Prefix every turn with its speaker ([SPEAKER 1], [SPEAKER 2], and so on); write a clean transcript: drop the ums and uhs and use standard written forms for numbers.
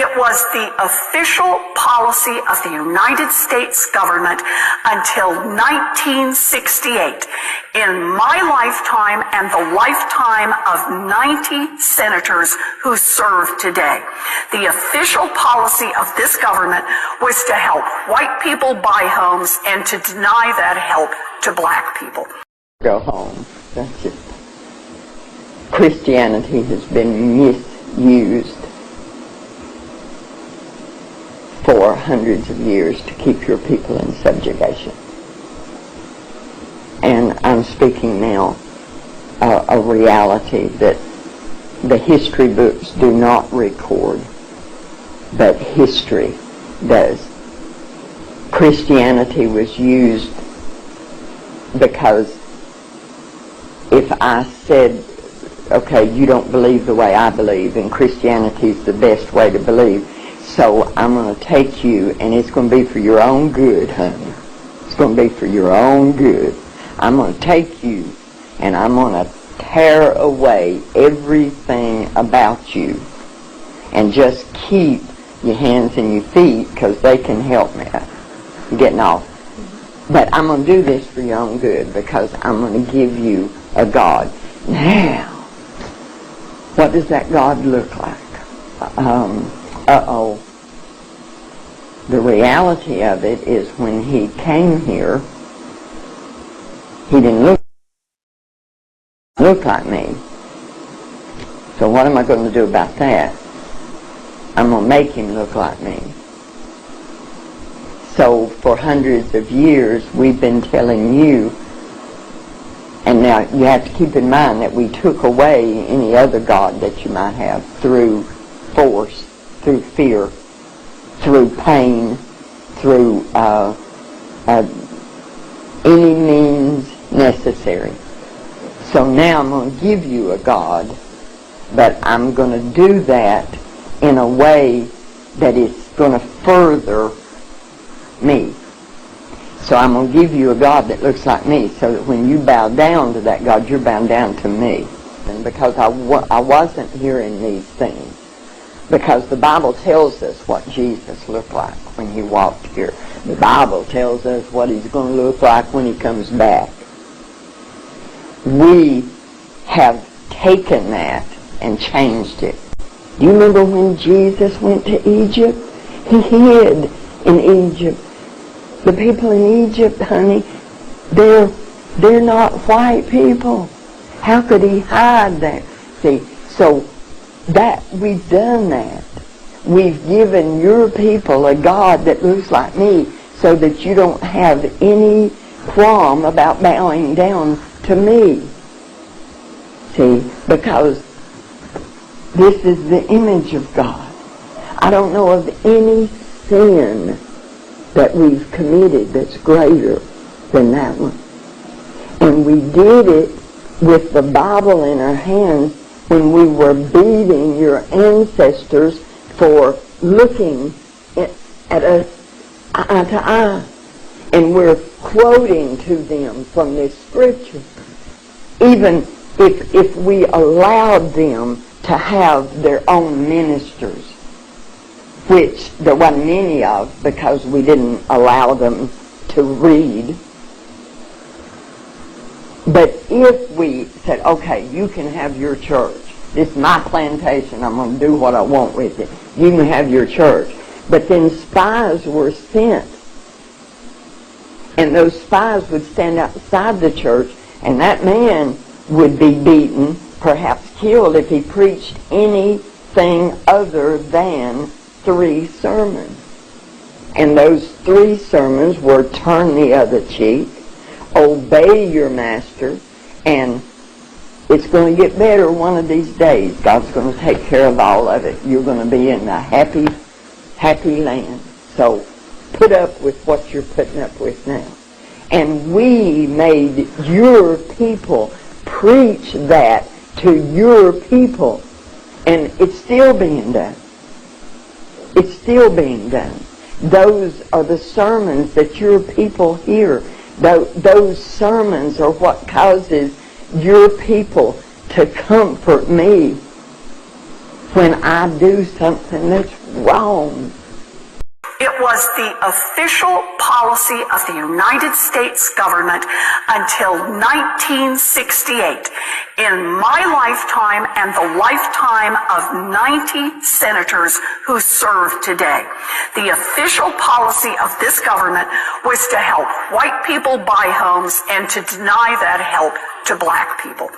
[SPEAKER 1] It was the official policy of the United States government until 1968. In my lifetime and the lifetime of 90 senators who serve today, the official policy of this government was to help white people buy homes and to deny that help to black people.
[SPEAKER 2] Go home. That's it. Christianity has been misused for hundreds of years to keep your people in subjugation. And I'm speaking now a reality that the history books do not record, but history does. Christianity was used because if I said, okay, you don't believe the way I believe, and Christianity is the best way to believe, so I'm going to take you, and it's going to be for your own good, honey. It's going to be for your own good. I'm going to take you, and I'm going to tear away everything about you, and just keep your hands and your feet, because they can help me. You're getting off. But I'm going to do this for your own good, because I'm going to give you a God. Now, what does that God look like? The reality of it is when he came here, he didn't look like me. So what am I going to do about that? I'm going to make him look like me. So for hundreds of years we've been telling you, and now you have to keep in mind that we took away any other God that you might have through force, through fear, through pain, through any means necessary. So now I'm going to give you a God, but I'm going to do that in a way that is going to further me. So I'm going to give you a God that looks like me, so that when you bow down to that God, you're bowing down to me. And because I wasn't hearing these things, because the Bible tells us what Jesus looked like when he walked here. The Bible tells us what he's going to look like when he comes back. We have taken that and changed it. Do you remember when Jesus went to Egypt? He hid in Egypt. The people in Egypt, honey, they're not white people. How could he hide that? See, so that we've done that. We've given your people a God that looks like me, so that you don't have any qualm about bowing down to me. See, because this is the image of God. I don't know of any sin that we've committed that's greater than that one. And we did it with the Bible in our hands when we were beating your ancestors for looking at us eye to eye. And we're quoting to them from this scripture. Even if we allowed them to have their own ministers, which there wasn't many of because we didn't allow them to read. But if we said, okay, you can have your church. This is my plantation. I'm going to do what I want with it. You can have your church. But then spies were sent. And those spies would stand outside the church, and that man would be beaten, perhaps killed, if he preached anything other than 3 sermons. And those 3 sermons were turn the other cheek, obey your master, and it's going to get better one of these days. God's going to take care of all of it. You're going to be in a happy, happy land. So put up with what you're putting up with now. And we made your people preach that to your people. And it's still being done. It's still being done. Those are the sermons that your people hear. Those sermons are what causes your people to comfort me. when I do something that's wrong.
[SPEAKER 1] It was the official policy of the United States government until 1968. In my lifetime and the lifetime of 90 senators who serve today, the official policy of this government was to help white people buy homes and to deny that help to black people.